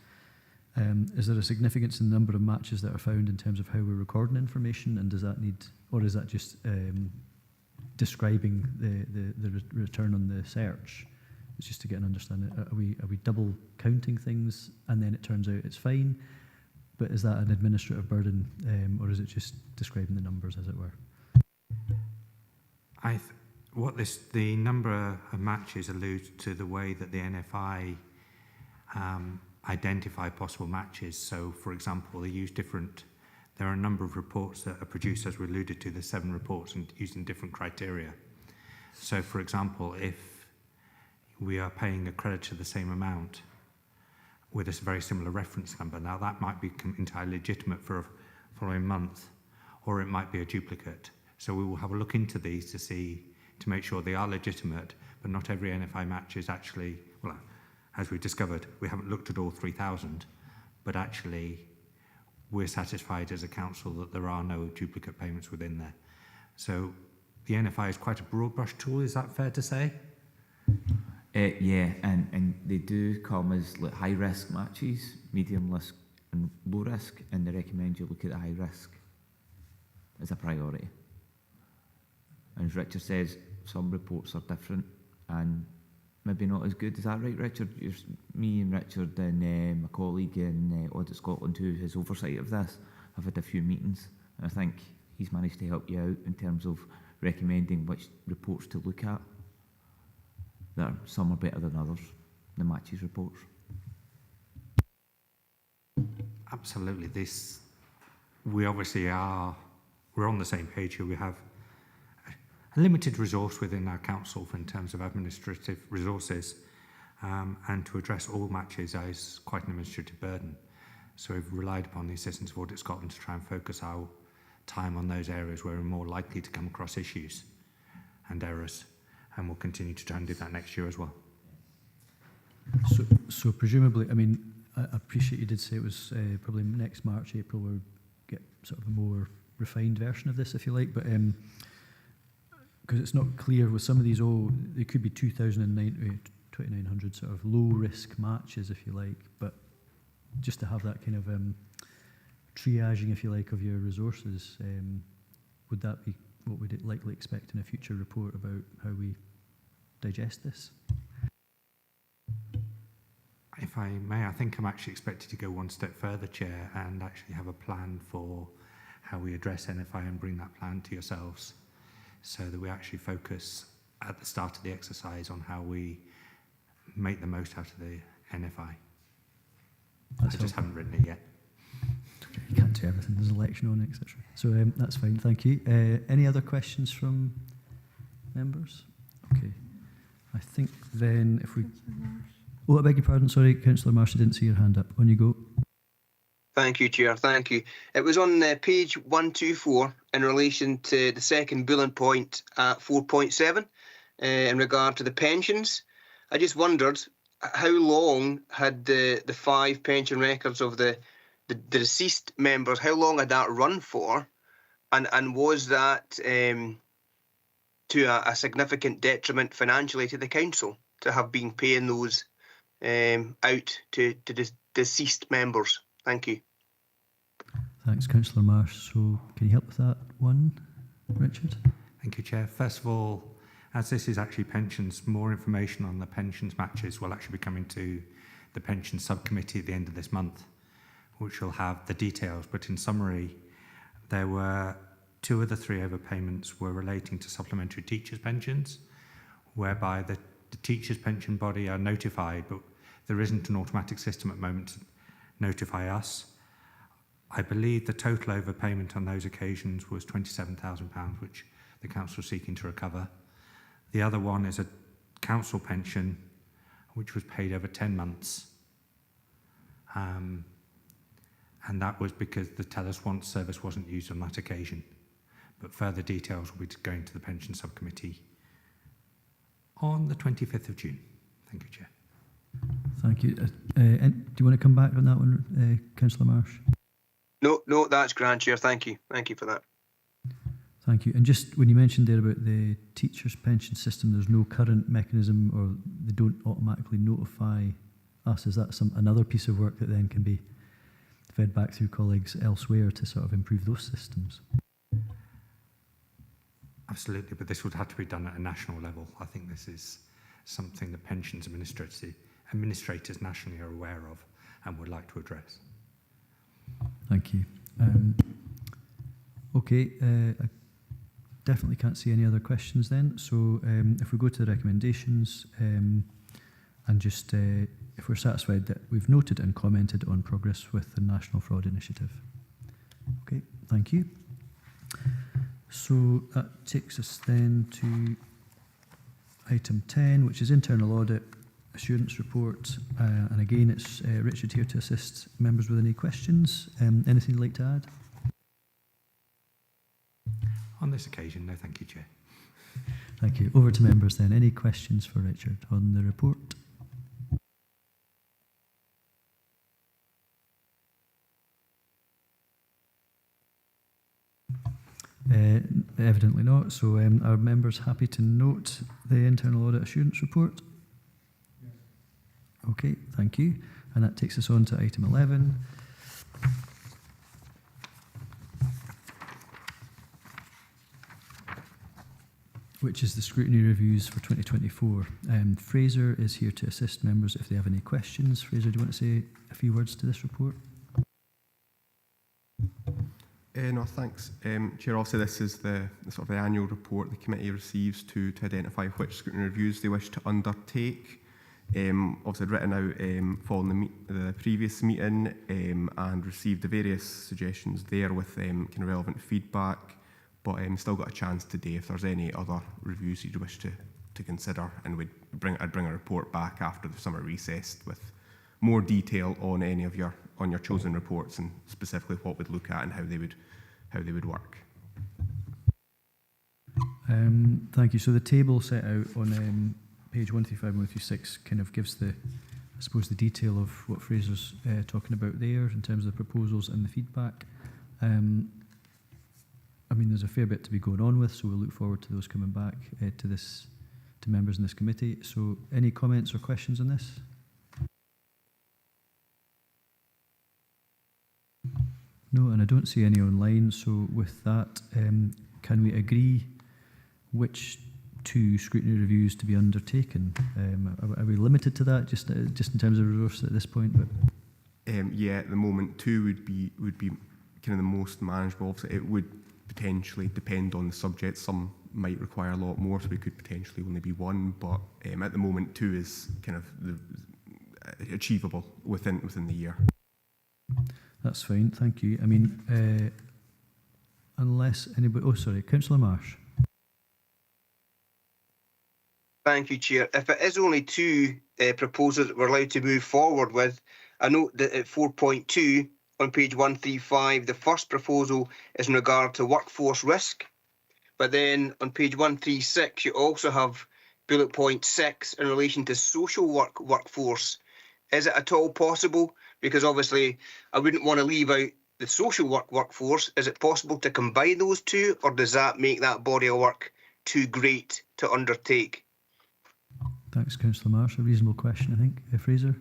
is there a significance in the number of matches that are found in terms of how we're recording information, and does that need, or is that just describing the return on the search? It's just to get an understanding. Are we double counting things and then it turns out it's fine? But is that an administrative burden, or is it just describing the numbers, as it were? The number of matches alludes to the way that the NFI identify possible matches. So, for example, they use different. There are a number of reports that are produced, as we alluded to. There's 7 reports and using different criteria. So, for example, if we are paying a creditor the same amount with a very similar reference number, now that might be entirely legitimate for a following month, or it might be a duplicate. So we will have a look into these to make sure they are legitimate, but not every NFI match is actually, well, as we discovered, we haven't looked at all 3,000, but actually we're satisfied as a council that there are no duplicate payments within there. So the NFI is quite a broad brush tool, is that fair to say? Yeah, and they do come as like high risk matches, medium risk and low risk, and they recommend you look at the high risk as a priority. And as Richard says, some reports are different and maybe not as good. Is that right, Richard? Me and Richard and my colleague in Audit Scotland, who has oversight of this, have had a few meetings. And I think he's managed to help you out in terms of recommending which reports to look at. Some are better than others, the matches reports. Absolutely. We obviously we're on the same page here. We have a limited resource within our council in terms of administrative resources, and to address all matches is quite an administrative burden. So we've relied upon the assistance of Audit Scotland to try and focus our time on those areas where we're more likely to come across issues and errors, and we'll continue to try and do that next year as well. So presumably, I mean, I appreciate you did say it was probably next March, April, we'll get sort of a more refined version of this, if you like, but because it's not clear with some of these, they could be 2,900 sort of low risk matches, if you like, but just to have that kind of triaging, if you like, of your resources, would that be what we'd likely expect in a future report about how we digest this? If I may, I think I'm actually expected to go one step further, Chair, and actually have a plan for how we address NFI and bring that plan to yourselves, so that we actually focus at the start of the exercise on how we make the most out of the NFI. I just haven't written it yet. You can't do everything, there's an election on it, etc. So that's fine, thank you. Any other questions from members? Okay. I think then if we... Oh, I beg your pardon, sorry, Councillor Marsh, I didn't see your hand up. On you go. Thank you, Chair. Thank you. It was on page 124 in relation to the second bullet point at 4.7 in regard to the pensions. I just wondered how long had the 5 pension records of the deceased members, how long had that run for? And was that to a significant detriment financially to the council to have been paying those out to the deceased members? Thank you. Thanks, Councillor Marsh. So can you help with that one, Richard? Thank you, Chair. First of all, as this is actually pensions, more information on the pensions matches will actually be coming to the pensions subcommittee at the end of this month, which will have the details. But in summary, there were 2 of the 3 overpayments were relating to supplementary teachers' pensions, whereby the teachers' pension body are notified, but there isn't an automatic system at the moment to notify us. I believe the total overpayment on those occasions was £27,000, which the council is seeking to recover. The other one is a council pension, which was paid over 10 months. And that was because the Tell Us Once service wasn't used on that occasion. But further details will be going to the Pension Subcommittee on the 25th of June. Thank you, Chair. Thank you. And do you want to come back on that one, Councillor Marsh? No, that's grand, Chair. Thank you. Thank you for that. Thank you. And just when you mentioned there about the teachers' pension system, there's no current mechanism, or they don't automatically notify us. Is that another piece of work that then can be fed back through colleagues elsewhere to sort of improve those systems? Absolutely, but this would have to be done at a national level. I think this is something the pensions administrators nationally are aware of and would like to address. Thank you. Okay, I definitely can't see any other questions then. So if we go to the recommendations and just if we're satisfied that we've noted and commented on progress with the National Fraud Initiative. Okay, thank you. So that takes us then to item 10, which is Internal Audit Assurance Report. And again, it's Richard here to assist members with any questions. Anything you'd like to add? On this occasion, no thank you, Chair. Thank you. Over to members then. Any questions for Richard on the report? Evidently not. So are members happy to note the Internal Audit Assurance Report? Yes. Okay, thank you. And that takes us on to item 11. Which is the scrutiny reviews for 2024. Fraser is here to assist members if they have any questions. Fraser, do you want to say a few words to this report? No, thanks. Chair, obviously this is the sort of the annual report the committee receives to identify which scrutiny reviews they wish to undertake. Obviously I'd written out following the previous meeting and received the various suggestions there with kind of relevant feedback, but still got a chance today if there's any other reviews you'd wish to consider, and I'd bring a report back after the summer recess with more detail on any of your chosen reports and specifically what we'd look at and how they would work. Thank you. So the table set out on page 135 and 136 kind of gives I suppose the detail of what Fraser's talking about there in terms of the proposals and the feedback. I mean, there's a fair bit to be going on with, so we'll look forward to those coming back to members in this committee. So any comments or questions on this? No, and I don't see any online. So with that, can we agree which 2 scrutiny reviews to be undertaken? Are we limited to that just in terms of resources at this point? But yeah, at the moment 2 would be kind of the most manageable. Obviously, it would potentially depend on the subject. Some might require a lot more, so we could potentially only be 1. But at the moment, 2 is kind of achievable within the year. That's fine, thank you. I mean, unless anybody... Oh, sorry, Councillor Marsh. Thank you, Chair. If it is only 2 proposals that we're allowed to move forward with, I note that at 4.2 on page 135, the first proposal is in regard to workforce risk. But then on page 136, you also have bullet point 6 in relation to social workforce. Is it at all possible? Because obviously I wouldn't want to leave out the social workforce. Is it possible to combine those 2, or does that make that body of work too great to undertake? Thanks, Councillor Marsh. A reasonable question, I think. Fraser?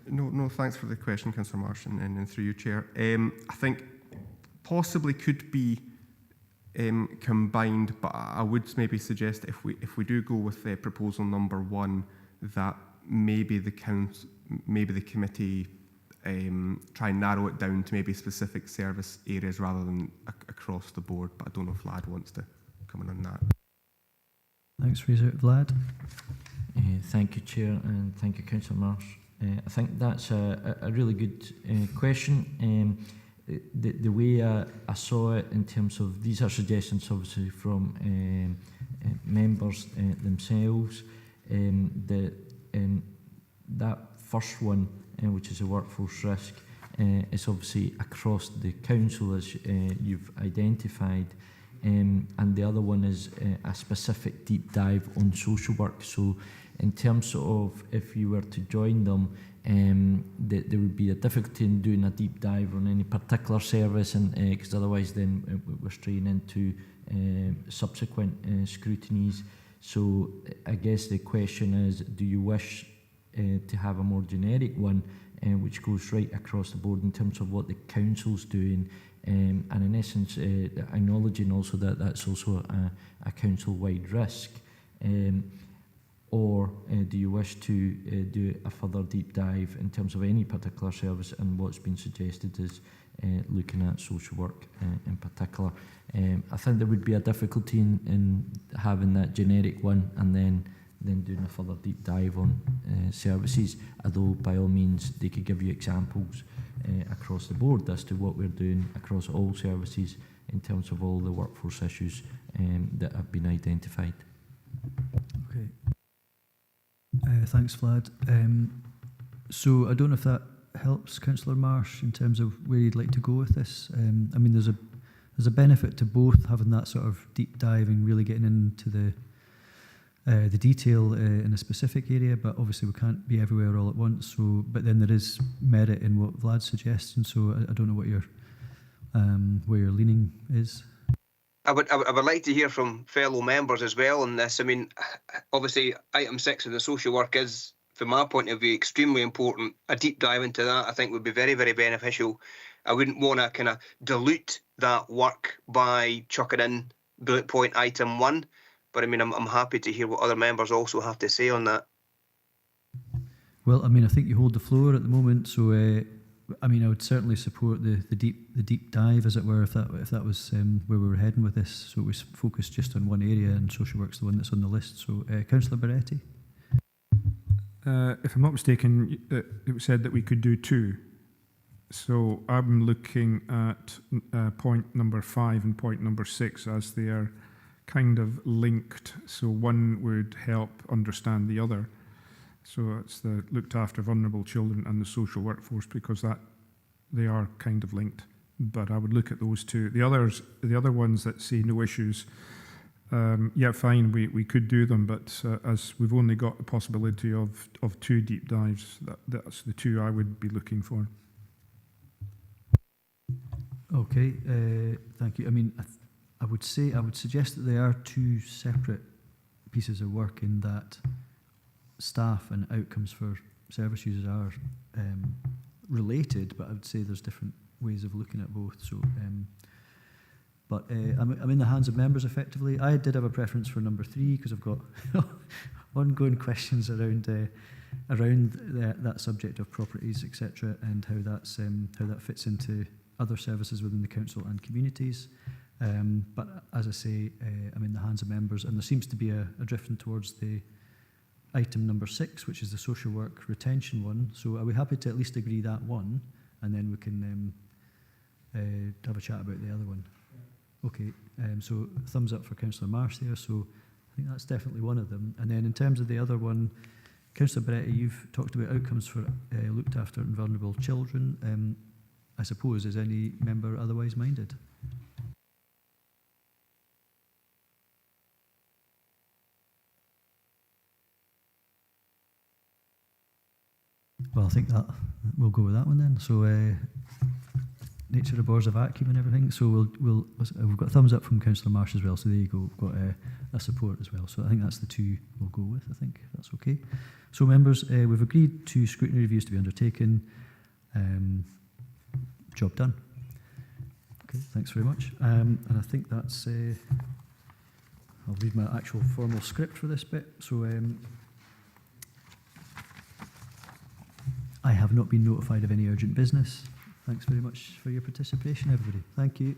No, thanks for the question, Councillor Marsh, and through you, Chair. I think possibly could be combined, but I would maybe suggest if we do go with proposal number 1, that maybe the committee try and narrow it down to maybe specific service areas rather than across the board. But I don't know if Vlad wants to come in on that. Thanks, Fraser. Vlad? Thank you, Chair, and thank you, Councillor Marsh. I think that's a really good question. The way I saw it in terms of these are suggestions obviously from members themselves. That first one, which is a workforce risk, is obviously across the council as you've identified. And the other one is a specific deep dive on social work. So in terms of if you were to join them, there would be a difficulty in doing a deep dive on any particular service, and because otherwise then we're straying into subsequent scrutinies. So I guess the question is, do you wish to have a more generic one which goes right across the board in terms of what the council's doing, and in essence acknowledging also that that's also a council-wide risk, or do you wish to do a further deep dive in terms of any particular service? And what's been suggested is looking at social work in particular. I think there would be a difficulty in having that generic one and then doing a further deep dive on services, although by all means they could give you examples across the board as to what we're doing across all services in terms of all the workforce issues that have been identified. Okay. Thanks, Vlad. So I don't know if that helps Councillor Marsh in terms of where you'd like to go with this. I mean, there's a benefit to both having that sort of deep dive and really getting into the detail in a specific area, but obviously we can't be everywhere all at once. So, but then there is merit in what Vlad's suggesting. So I don't know what your where your leaning is. I would like to hear from fellow members as well on this. I mean, obviously, item 6 of the social work is, from my point of view, extremely important. A deep dive into that, I think, would be very, very beneficial. I wouldn't want to kind of dilute that work by chucking in bullet point item 1. But I mean, I'm happy to hear what other members also have to say on that. Well, I mean, I think you hold the floor at the moment, so I mean, I would certainly support the deep dive, as it were, if that was where we were heading with this. So it was focused just on one area, and social work's the one that's on the list. So, Councillor Barretti. If I'm not mistaken, it was said that we could do 2. So I'm looking at point number 5 and point number 6 as they are kind of linked. So one would help understand the other. So it's the looked after vulnerable children and the social workforce, because they are kind of linked. But I would look at those 2. The other ones that say no issues, yeah, fine, we could do them, but as we've only got the possibility of 2 deep dives, that's the 2 I would be looking for. Okay, thank you. I mean, I would suggest that they are 2 separate pieces of work, in that staff and outcomes for service users are related, but I would say there's different ways of looking at both. So, but I'm in the hands of members effectively. I did have a preference for number 3 because I've got ongoing questions around that subject of properties, etc., and how that fits into other services within the council and communities. But as I say, I'm in the hands of members, and there seems to be a drifting towards the item number 6, which is the social work retention one. So are we happy to at least agree that one, and then we can have a chat about the other one? Okay, so thumbs up for Councillor Marsh there. So I think that's definitely one of them. And then in terms of the other one, Councillor Barretti, you've talked about outcomes for looked after and vulnerable children. I suppose, is any member otherwise minded? Well, I think that we'll go with that one then. So, nature abhors a vacuum and everything. So we've got a thumbs up from Councillor Marsh as well. So there you go. We've got a support as well. So I think that's the 2 we'll go with. I think if that's okay. So members, we've agreed to scrutiny reviews to be undertaken. Job done. Okay, thanks very much. And I think that's. I'll read my actual formal script for this bit. So. I have not been notified of any urgent business. Thanks very much for your participation, everybody. Thank you.